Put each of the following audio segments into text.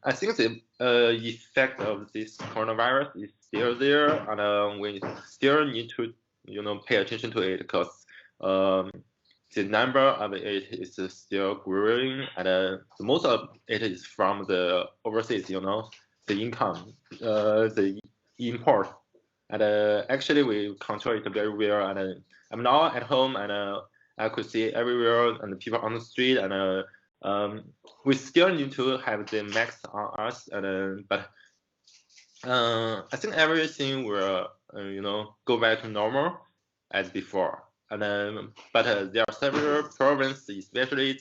I think the effect of this coronavirus is still there, and we still need to, pay attention to it because the number of it is still growing, and most of it is from the overseas, the income, the import, and actually we control it very well. And I'm now at home, and I could see everywhere and people on the street, and we still need to have the mask on us, and but I think everything will, go back to normal as before. And but there are several provinces, especially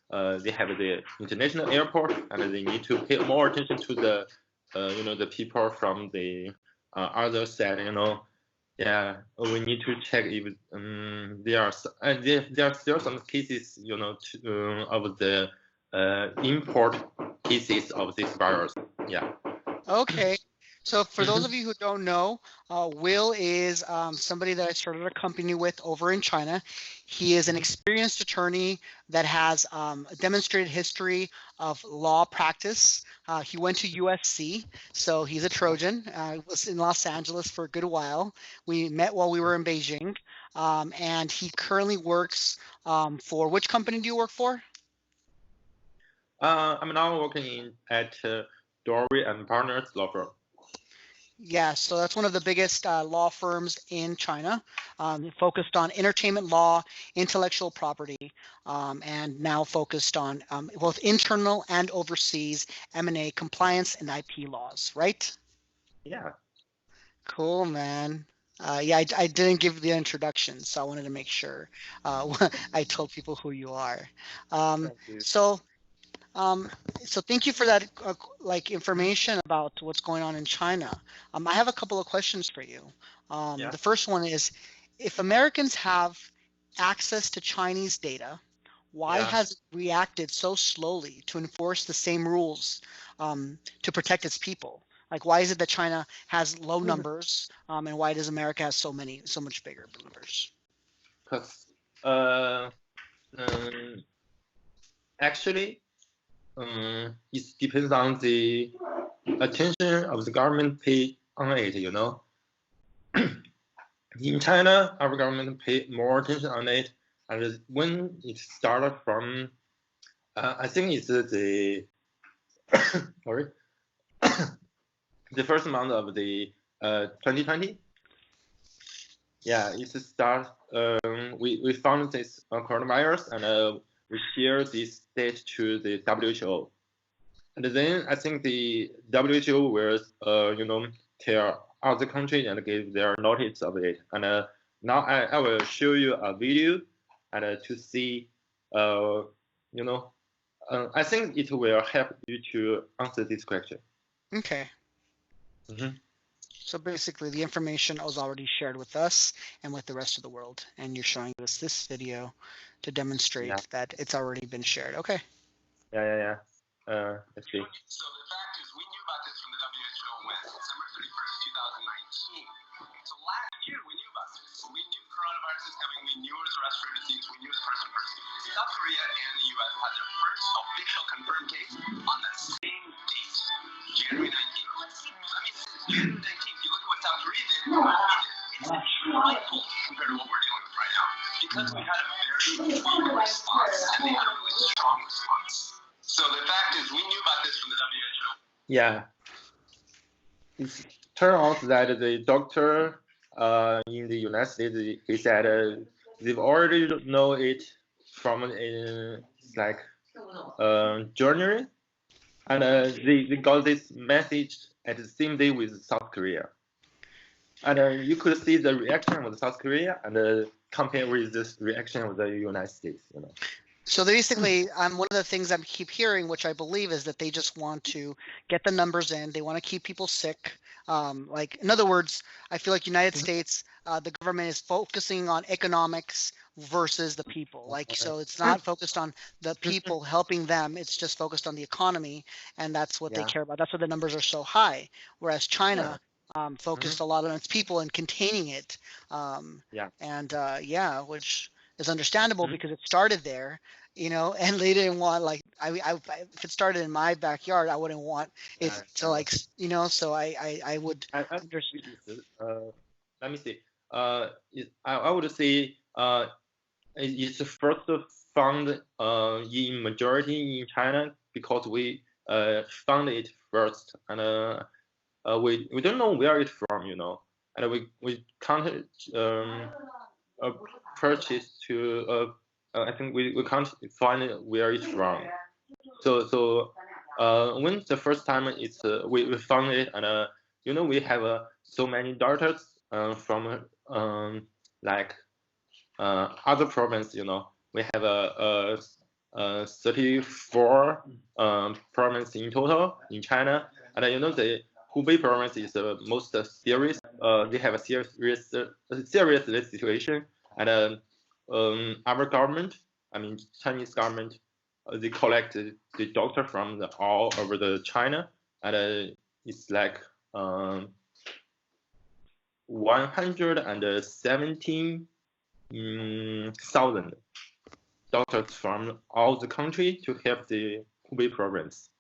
they have the international airport, and they need to pay more attention to the, the people from the other side. Yeah, we need to check if there are still some cases, of the import cases of this virus. Yeah. Okay. So for those of you who don't know, Will is somebody that I started a company with over in China. He is an experienced attorney that has a demonstrated history of law practice. He went to USC, so he's a Trojan. Was in Los Angeles for a good while. We met while we were in Beijing, and he currently works for which company do you work for? I'm now working at Dory and Partners law firm. Yeah, so that's one of the biggest law firms in China, focused on entertainment law, intellectual property, and now focused on both internal and overseas M&A compliance and IP laws, right? Yeah. Cool, man. Yeah, I didn't give the introduction, so I wanted to make sure I told people who you are. Thank you. So thank you for that information about what's going on in China. I have a couple of questions for you. Yeah. The first one is, if Americans have access to Chinese data, why has it reacted so slowly to enforce the same rules to protect its people? Like, why is it that China has low numbers, and why does America have so much bigger numbers? Because actually, it depends on the attention of the government pay on it. In China, our government pay more attention on it, and when it started from, I think it's the sorry, the first month of the 2020. Yeah, it's start. We found this coronavirus, and we share this data to the WHO. And then I think the WHO will, tell other countries and give their notice of it. And now I will show you a video, and to see, I think it will help you to answer this question. Okay. So basically, the information was already shared with us and with the rest of the world, and you're showing us this video to demonstrate that it's already been shared. Okay. Yeah. Let's see. So the fact is, we knew about this from the WHO when December 31st, 2019. So last year, we knew about this. We knew coronavirus is coming. We knew it was a respiratory disease. We knew it was person-to-person. South Korea and the U.S. had their first official confirmed case on the same date, January 19th. Let me say, January 19th, you look at what South Korea did. It's a trifle compared to what we're dealing with right now. Because we had a very weak response, and they had a really strong response. So the fact is, we knew about this from the WHO. Yeah. It turned out that the doctor in the United States, he said they've already know it from January, and they got this message at the same day with South Korea. And you could see the reaction of South Korea and compare with this reaction of the United States. So basically, one of the things I keep hearing, which I believe, is that they just want to get the numbers in. They want to keep people sick. In other words, I feel like United States, the government is focusing on economics versus the people. So it's not focused on the people helping them. It's just focused on the economy, and that's what they care about. That's why the numbers are so high. Whereas China focused a lot on its people and containing it. Which is understandable because it started there, and they didn't want if it started in my backyard, I wouldn't want it to like, so I would understand. Let me see. I would say it's first found in majority in China because we found it first, and we don't know where it's from, and we can't purchase to I think we can't find where it's from. So when the first time it's we found it, and we have so many doctors from like other province. We have a 34 province in total in China, and the Hubei province is the most serious. They have a serious situation, and our government, I mean Chinese government, they collect the doctor from all over the China, and it's like 117,000 doctors from all the country to help the Hubei province.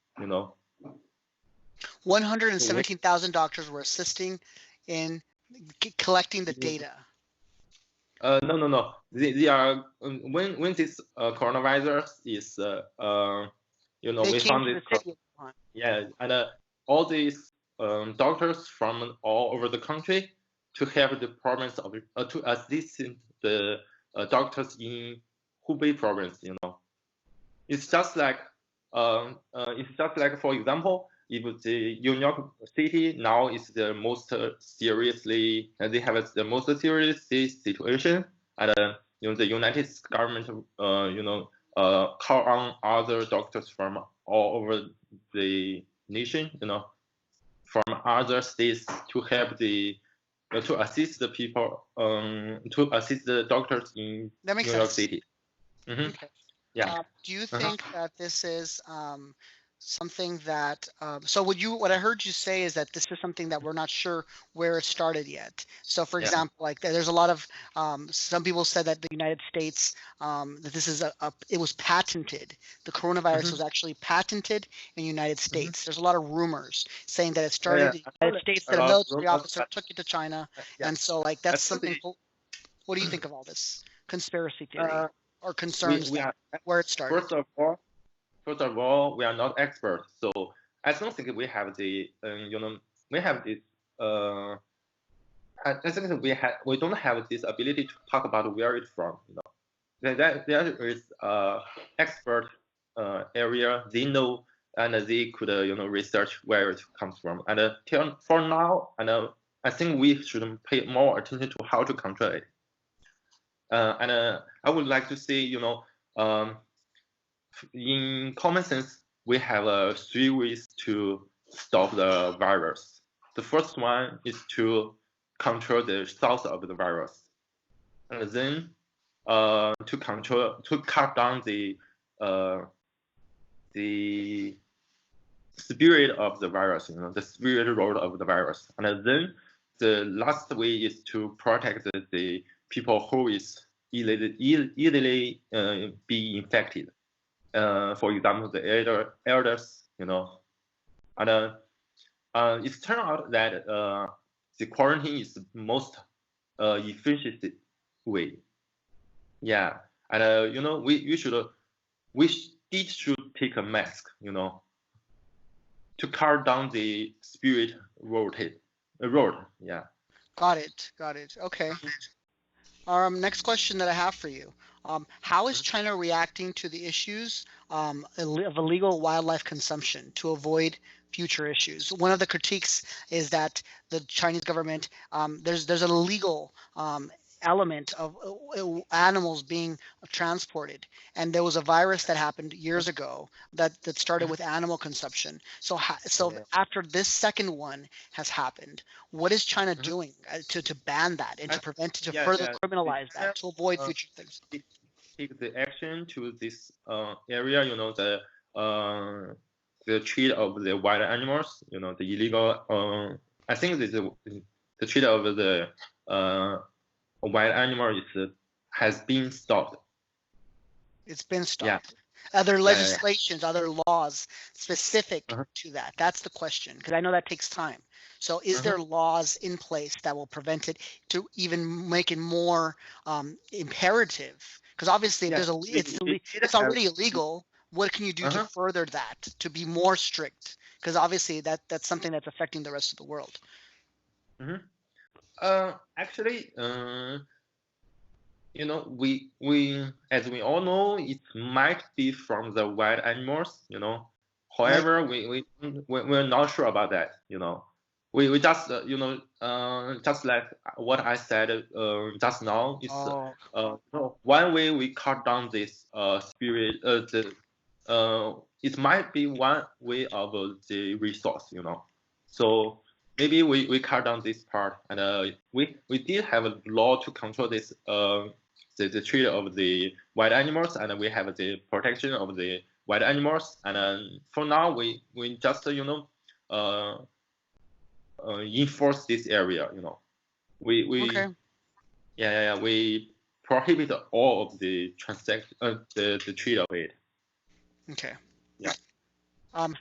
117,000 doctors were assisting in collecting the data. No. They are when this coronavirus is we found this. Yeah, and all these doctors from all over the country to help the province of to assist the doctors in Hubei province. It's just like for example, if the New York City now is the most seriously, they have the most serious situation, and the United States government call on other doctors from all over the nation, from other states to help to assist the people, to assist the doctors in That makes New York sense. City. Mm-hmm. Okay. Yeah. Do you think that this is something that so what I heard you say is that this is something that we're not sure where it started yet? So for example, like there's a lot of some people said that the United States that this is it was patented. The coronavirus was actually patented in the United States. There's a lot of rumors saying that it started in the United States, that a military officer took it to China, and so like that's something. What do you think of all this conspiracy theory or concerns where it started? First of all, we are not experts, so I don't think we have the we have this. I think we don't have this ability to talk about where it's from. There is expert area, they know, and they could research where it comes from. And for now, and I think we should pay more attention to how to control it. And I would like to say, in common sense, we have 3 ways to stop the virus. The first one is to control the source of the virus, and then to cut down the spirit of the virus, the spirit road of the virus, and then the last way is to protect the people who is easily be infected. For example, the elders, and it's turned out that the quarantine is the most efficient way. Yeah, and we should take a mask, to cut down the spirit road. Yeah. Got it. Okay. Next question that I have for you. How is China reacting to the issues of illegal wildlife consumption to avoid future issues? One of the critiques is that the Chinese government, there's an illegal element of animals being transported, and there was a virus that happened years ago that started with animal consumption. So after this second one has happened, what is China doing to ban that and to prevent it, to further criminalize that, to avoid future things? Take the action to this area, the treat of the wild animals, the illegal. I think the treat of the wild animal has been stopped. It's been stopped. Other Yeah, yeah, legislations, other laws specific yeah. to that? That's the question, because I know that takes time. So is there laws in place that will prevent it to even make it more imperative? Because obviously, if Yeah, there's a, we did it's have. already illegal. What can you do to further that to be more strict? Because obviously, that's something that's affecting the rest of the world. Actually, you know, we as we all know, it might be from the wild animals, you know. Right. However, we're not sure about that, you know. We just you know just like what I said just now, it's Oh, no, one way we cut down this spirit it might be one way of the resource, you know. So maybe we cut down this part, and we did have a law to control this the trade of the wild animals, and we have the protection of the wild animals, and for now we just you know enforce this area, you know. okay. We prohibit all of the transaction the trade of it. Okay. Yeah.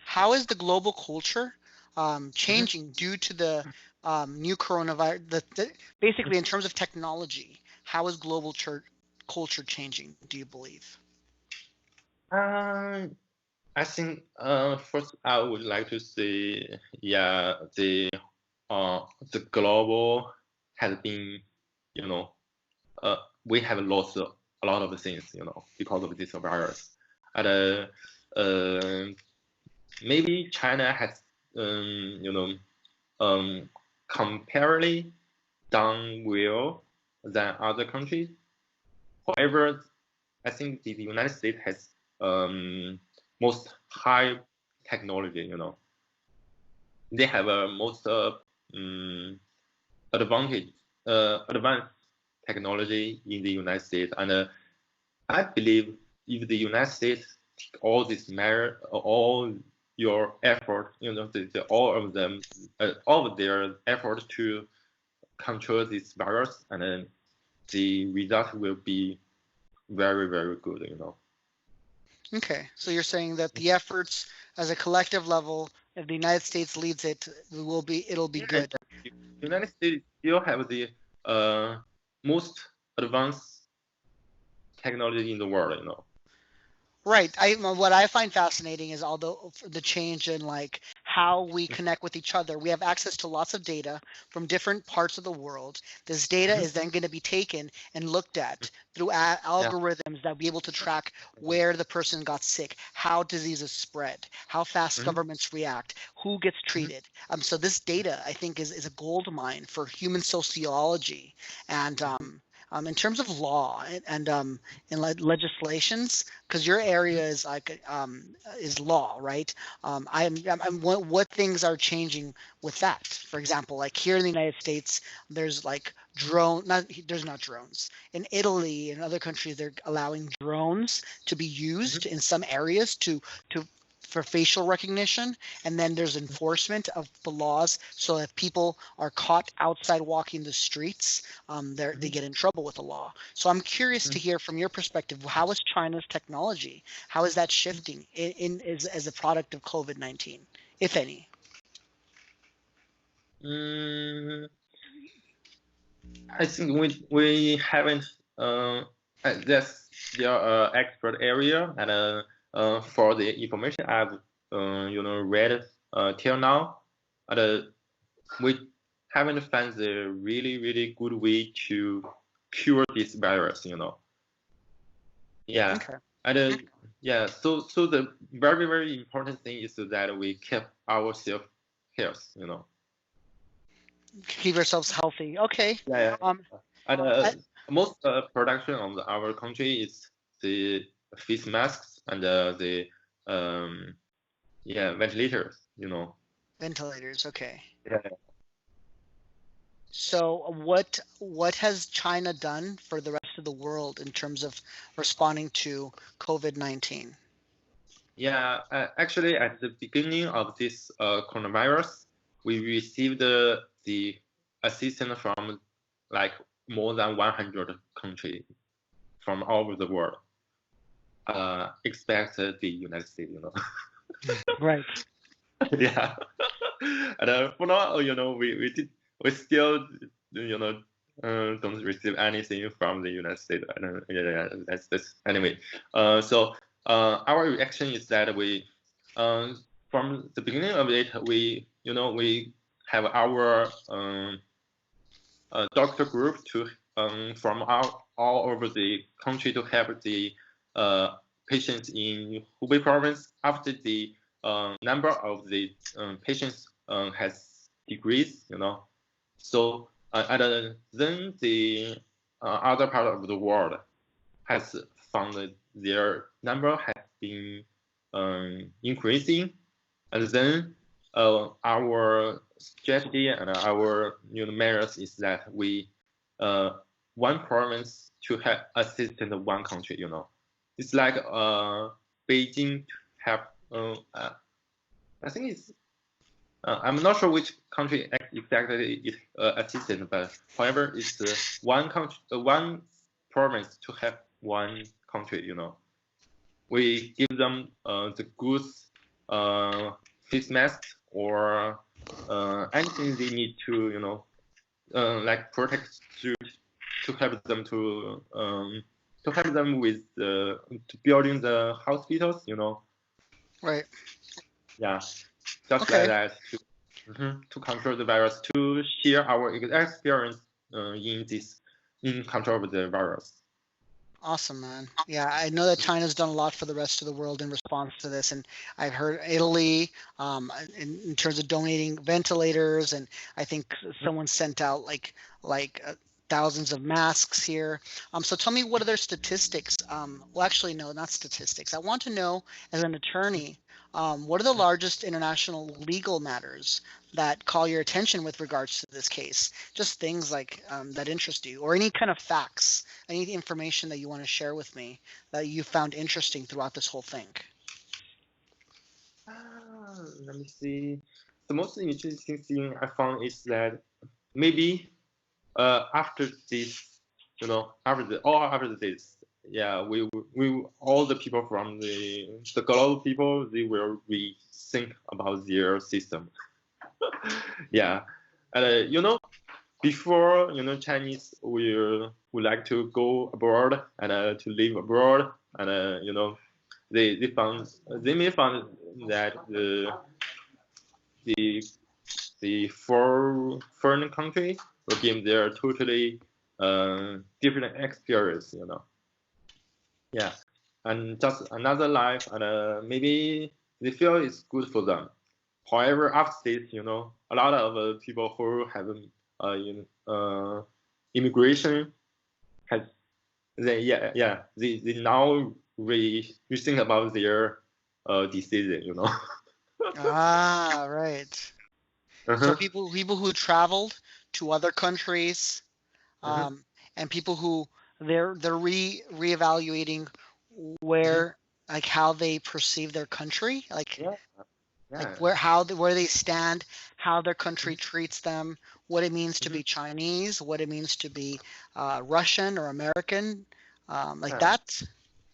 How is the global culture changing due to the new coronavirus? Basically, in terms of technology, how is global culture changing, do you believe? I think first I would like to say the global has been you know we have lost a lot of things, you know, because of this virus, and maybe China has you know comparatively done well than other countries. However, I think the United States has most high technology. You know, they have a most advantage advanced technology in the United States, and I believe if the United States take all this measure, all your effort, you know, all of them, all of their effort to control this virus, and then the result will be very, very good, you know. Okay, so you're saying that the efforts as a collective level, if the United States leads it, it'll be Yeah, good. the United States still have the most advanced technology in the world, you know. Right. What I find fascinating is although the change in like how we connect with each other, we have access to lots of data from different parts of the world. This data Mhm. is then going to be taken and looked at through Yeah. algorithms that will be able to track where the person got sick, how diseases spread, how fast Mhm. governments react, who gets Mhm. treated. So this data, I think, is a gold mine for human sociology. And in terms of law and legislations, because your area is like is law, right? What things are changing with that? For example, like here in the United States, there's like there's not drones. In Italy and other countries, they're allowing drones to be Mhm. used in some areas to for facial recognition, and then there's enforcement of the laws. So if people are caught outside walking the streets, they Mhm. get in trouble with the law. So I'm curious to Mhm. hear from your perspective, how is China's technology, how is that shifting as a product of COVID-19, if any? Mm, I think we haven't that's their expert area, and for the information I've you know read till now, and we haven't found the really good way to cure this virus, you know. Yeah, Okay. and yeah, so the very important thing is that we keep ourselves health, you know. Keep ourselves healthy. Okay. Yeah, Um, yeah. And I, most production of our country is the face masks and the um, yeah ventilators. You know. ventilators. Okay. Yeah. So what has China done for the rest of the world in terms of responding to COVID-19? Yeah. Actually, at the beginning of this coronavirus, we received the assistance from like more than 100 countries from all over the world. expect the United States, Right. Yeah. And for now, we still, don't receive anything from the United States. I don't, yeah, that's anyway. So our reaction is that we, from the beginning of it, we have our doctor group to from all over the country to help the patients in Hubei province after the number of the patients has decreased, So and then the other part of the world has found that their number has been increasing, and then our strategy and our measures is that we one province to have assistant one country. It's like Beijing have I think it's I'm not sure which country exactly is assistant, but however, it's one country, one province to have one country. We give them the goods, face masks, or anything they need to, like protect to help them to help them with to building the hospitals. Right. Yeah, just Okay. like that to control the virus, to share our experience in control of the virus. Awesome, man. Yeah, I know that China's done a lot for the rest of the world in response to this, and I've heard Italy, in terms of donating ventilators, and I think someone sent out like thousands of masks here. So tell me, what are their statistics? Well, actually, no, not statistics. I want to know, as an attorney, what are the largest international legal matters that call your attention with regards to this case? Just things like that interest you, or any kind of facts, any information that you want to share with me that you found interesting throughout this whole thing. Let me see. The most interesting thing I found is that maybe after this, after this, yeah, we all the people from the global people, they will rethink about their system. Yeah, and before Chinese would like to go abroad and to live abroad, and they may find that the foreign country will give their totally different experience. Yeah, and just another life, and maybe they feel it's good for them. However, after this, a lot of people who have immigration has they now rethink about their decision. Ah, right. So Uh-huh. people who traveled to other countries, Uh-huh. and people who they're reevaluating Uh-huh. where, like, how they perceive their country, like Yeah, yeah. where they stand, how their country treats them, what it means to Mhm. be Chinese, what it means to be Russian or American, like Yeah. that.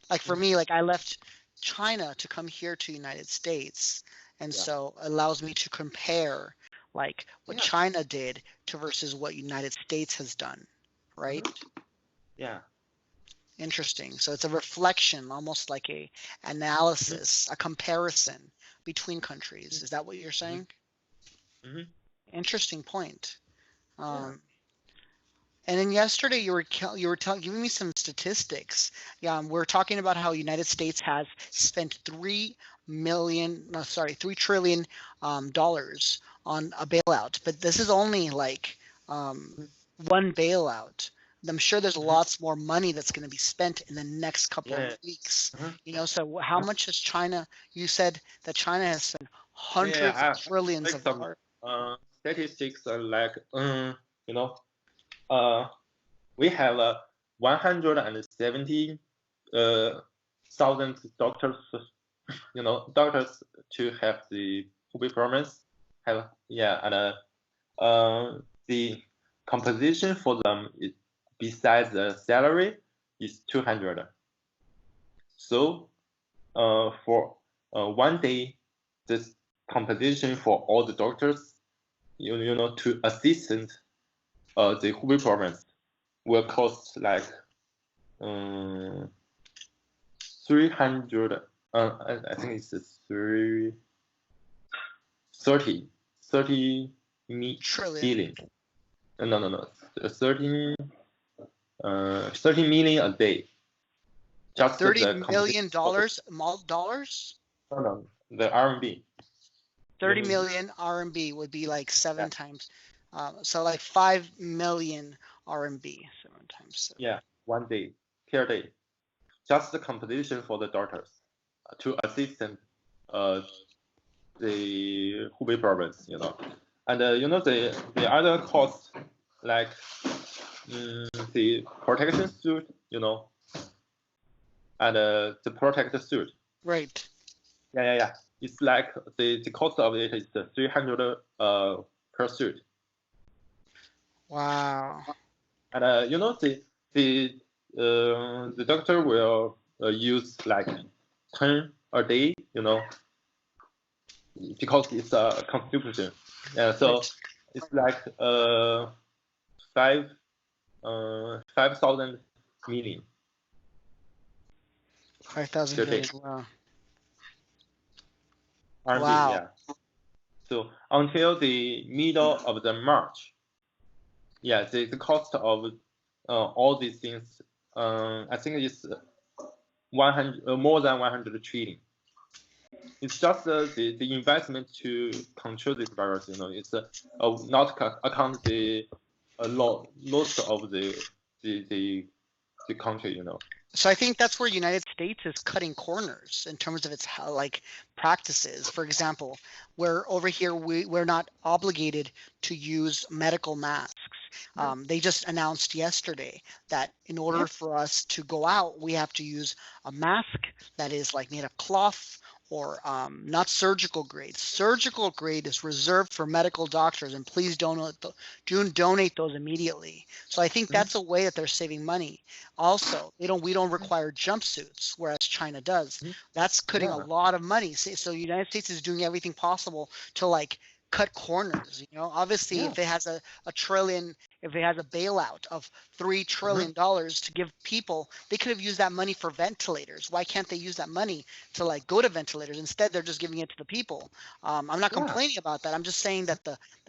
Like for me, like I left China to come here to United States, and Yeah. so it allows me to compare like what Yeah. China did to versus what United States has done, right? Yeah. Interesting. So it's a reflection, almost like a analysis, a comparison between countries. Is that what you're saying? Mm-hmm. Interesting point. Yeah. And then yesterday you were giving me some statistics. Yeah, we're talking about how United States has spent $3 trillion dollars on a bailout, but this is only like one bailout. I'm sure there's Mm-hmm. lots more money that's going to be spent in the next couple of Yeah. weeks. Uh-huh. So how much has China? You said that China has spent hundreds of Yeah. trillions Like of some dollars. statistics are like you know we have 170 thousand doctors, doctors to have the Hubei province have, yeah, and the composition for them is, besides the salary, is 200. So for 1 day, this compensation for all the doctors, to assistant the Hubei province will cost like 300. I think it's 30 Trillion. billion. No. 30 million a day. Just $30 the million dollars? No, the RMB. 30 million RMB would be like 7 times. So like 5 million RMB, 7 times 7. Yeah, 1 day, per day. Just the compensation for the doctors to assist them, the Hubei province, And the other costs like the protection suit, and the protective suit. Right. Yeah. It's like the cost of it is 300 per suit. Wow. And the doctor will use like 10 a day, because it's a constitution. Yeah, so right. it's like 5,000 million. 5,000 million. Wow. RMB, wow. Yeah. So until the middle of the March, the cost of all these things, I think it's 100 more than 100 trillion. It's just the investment to control this virus. It's not account the loss of the country. So I think that's where United States is cutting corners in terms of its practices. For example, where over here we're not obligated to use medical masks. They just announced yesterday that in order for us to go out, we have to use a mask that is like made of cloth or not surgical grade. Surgical grade is reserved for medical doctors, and please donate those immediately. So I think that's a way that they're saving money. Also, we don't require jumpsuits, whereas China does. That's cutting a lot of money. So the United States is doing everything possible to like cut corners. Obviously, if it has a trillion, if it has a bailout of $3 trillion to give people, they could have used that money for ventilators. Why can't they use that money to like go to ventilators? Instead, they're just giving it to the people. I'm not complaining about that. I'm just saying that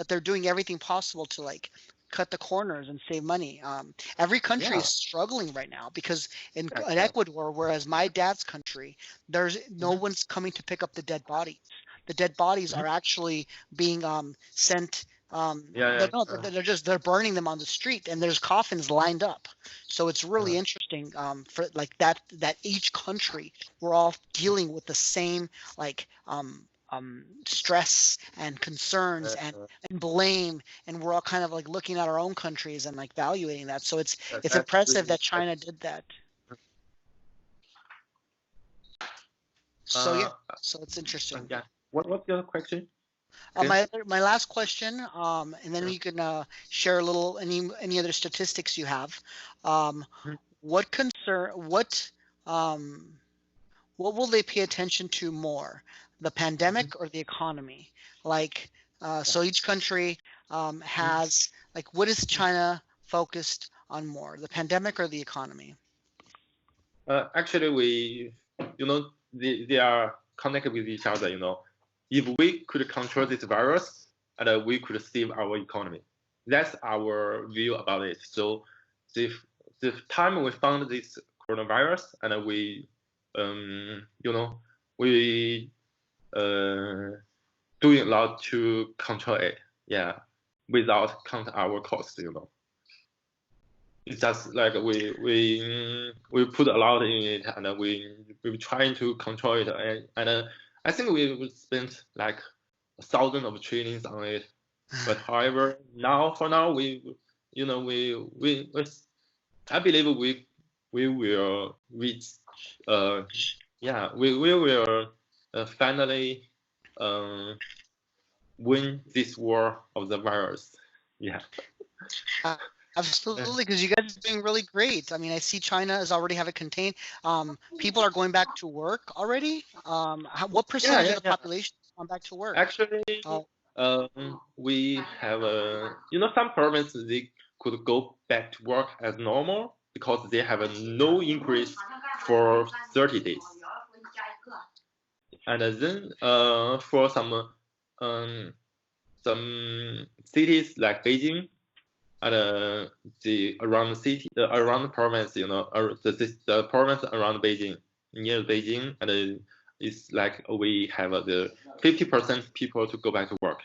they're doing everything possible to like cut the corners and save money. Every country is struggling right now because in Ecuador, whereas my dad's country, there's no one's coming to pick up the dead bodies. The dead bodies are actually being sent. They're burning them on the street, and there's coffins lined up. So it's really interesting for like that each country, we're all dealing with the same like stress and concerns and blame, and we're all kind of like looking at our own countries and like valuing that. So it's impressive that China did that. So so it's interesting. What's your question? My last question, and then you can share a little any other statistics you have. What will they pay attention to more, the pandemic or the economy? Like, so each country has like, what is China focused on more, the pandemic or the economy? Actually, they are connected with each other. If we could control this virus, and we could save our economy, that's our view about it. So, the time we found this coronavirus, and we doing a lot to control it, without count our costs. It's just like we put a lot in it, and we trying to control it, and I think we spent like 1,000 of trainings on it. But however, for now we I believe we will reach we will finally win this war of the virus. Absolutely, because you guys are doing really great. I mean, I see China is already have it contained. People are going back to work already. What percentage of the population has gone back to work? Actually, we have some provinces they could go back to work as normal because they have no increase for 30 days. And then for some cities like Beijing and the around city around the province, the province around Beijing, near Beijing, and it's like we have the 50% people to go back to work.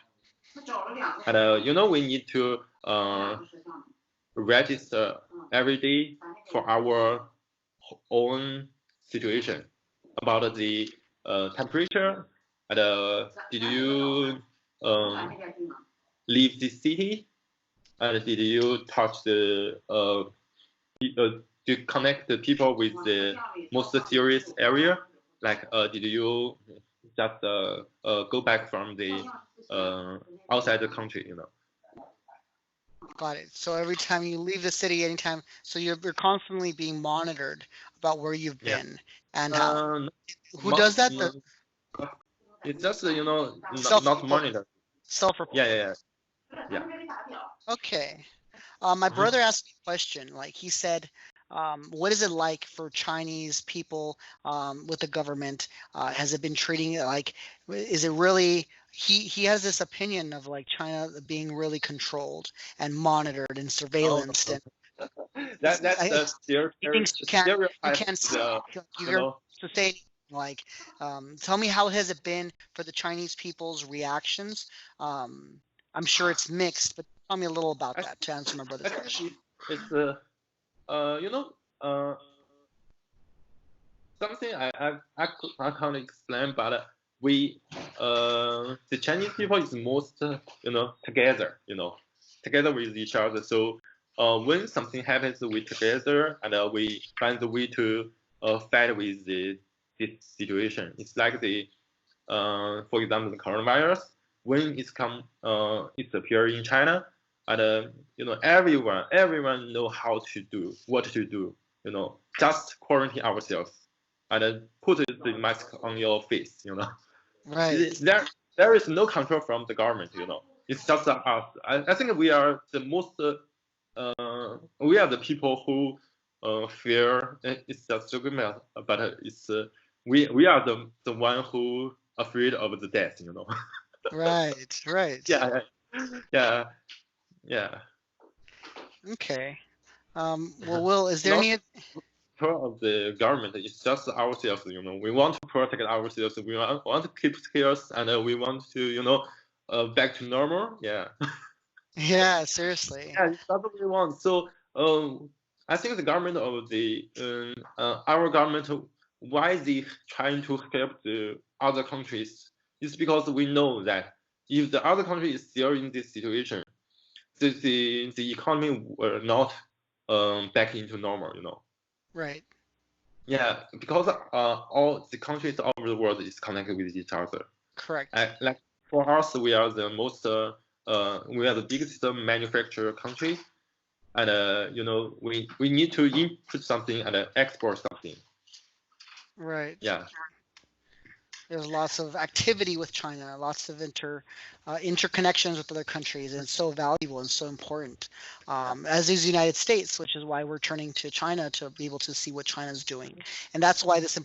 And we need to register every day for our own situation about the temperature and did you leave the city and did you touch the to connect the people with the most serious area? Like, did you just go back from the outside the country? Got it. So every time you leave the city, anytime, so you're constantly being monitored about where you've been and how. Who does that? It's just not monitored. Self-report. Yeah. Okay. My brother asked me a question. Like he said, what is it like for Chinese people with the government? Has it been treating it like? Is it really? He has this opinion of like China being really controlled and monitored and surveillanced, and that's he thinks you can't you're to say like tell me how has it been for the Chinese people's reactions? I'm sure it's mixed, but tell me a little about that to answer my brother's question. It's something I can't explain, but we the Chinese people is most together together with each other. So when something happens, we together and we find the way to fight with this situation. It's like for example, the coronavirus when it's appear in China, and everyone know how to do what to do. Just quarantine ourselves and put the mask on your face. Right. There is no control from the government. It's just us. I think we are the most. We are the people who fear. It's just a but it's we are the one who afraid of the death. Right. Yeah. Okay. Well, Will, is there any of the government? It's just ourselves. We want to protect ourselves. We want to keep scarce, and we want to back to normal. Yeah. Yeah, seriously. Yeah, that's what we want. So I think the government of our government, why they trying to help the other countries is because we know that if the other country is still in this situation, the economy will not back into normal. Right. Yeah, because all the countries all over the world is connected with each other. Correct. Like for us, we are the most we are the biggest manufacturer country, and we need to input something and export something. Right. Yeah. There's lots of activity with China, lots of interconnections with other countries, and it's so valuable and so important. As is the United States, which is why we're turning to China to be able to see what China's doing, and that's why this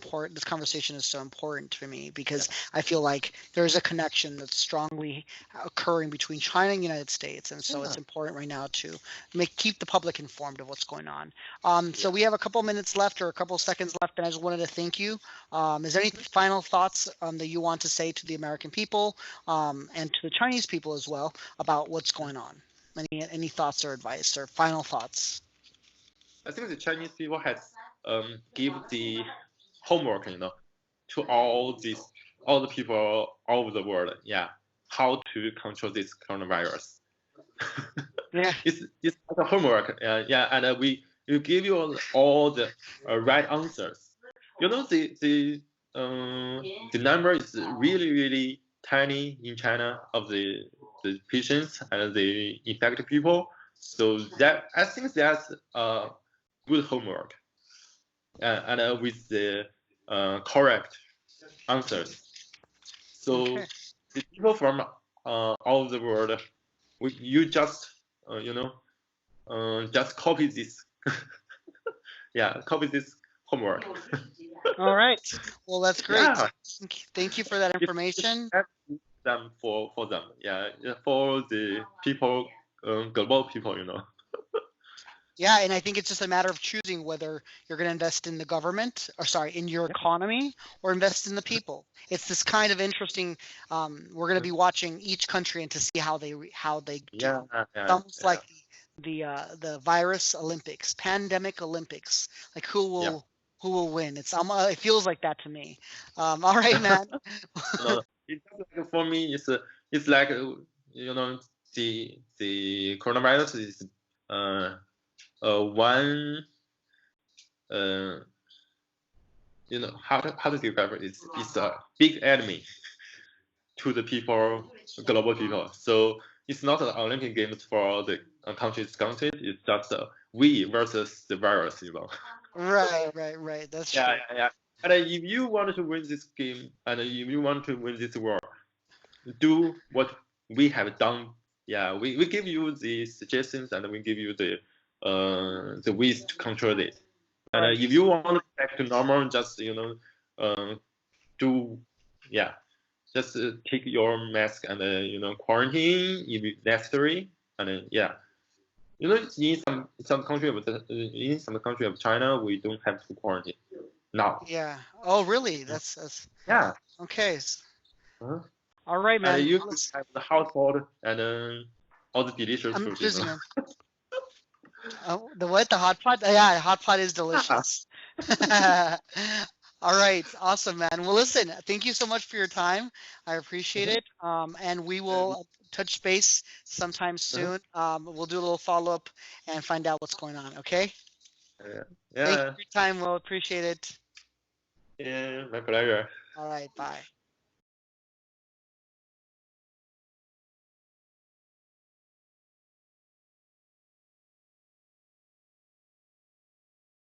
conversation is so important to me, because I feel like there's a connection that's strongly occurring between China and the United States, and so it's important right now to keep the public informed of what's going on. So we have a couple minutes left or a couple seconds left, and I just wanted to thank you. Is there any final thoughts that you want to say to the American people and to the Chinese people as well about what's going on? Any thoughts or advice or final thoughts? I think the Chinese people has give the homework, to all the people all over the world. Yeah, how to control this coronavirus. Yeah, it's like a homework. Yeah, and we give you all the right answers. The number is really tiny in China of the patients and the infected people. So that I think that's good homework, and with the correct answers. So Okay. the people from all over the world, you just just copy this, yeah, copy this homework. All right. Well, that's great. Yeah, Thank you for that it's information. them for them, yeah, for the people, global people, Yeah, and I think it's just a matter of choosing whether you're going to invest in the government, or sorry, in your economy, or invest in the people. It's this kind of interesting. We're going to be watching each country and to see how they do. Yeah, It's almost like the virus Olympics, pandemic Olympics. Like who will win? It feels like that to me. All right, man. It's like for me, it's like the coronavirus is one how to describe it? It's a big enemy to the people, global people. So it's not an Olympic Games for the countries. It's just we versus the virus. Right. That's true. Yeah. And if you want to win this game, and if you want to win this war, do what we have done. Yeah, we give you the suggestions, and we give you the ways to control it. And Right. if you want back to normal, just do yeah, just take your mask and quarantine if necessary. And in some country of China, we don't have to quarantine now. Yeah. Oh, really? That's Yeah. okay. Uh-huh. All right, man. And you Well, could have the household and all the delicious I'm food. busy, man. The what? The hot pot? Yeah, hot pot is delicious. All right, awesome, man. Well, listen, thank you so much for your time. I appreciate it. And we will touch base sometime soon. We'll do a little follow up and find out what's going on. Okay. Yeah. Thank you for your time. We'll appreciate it. Yeah, my pleasure. All right. Bye.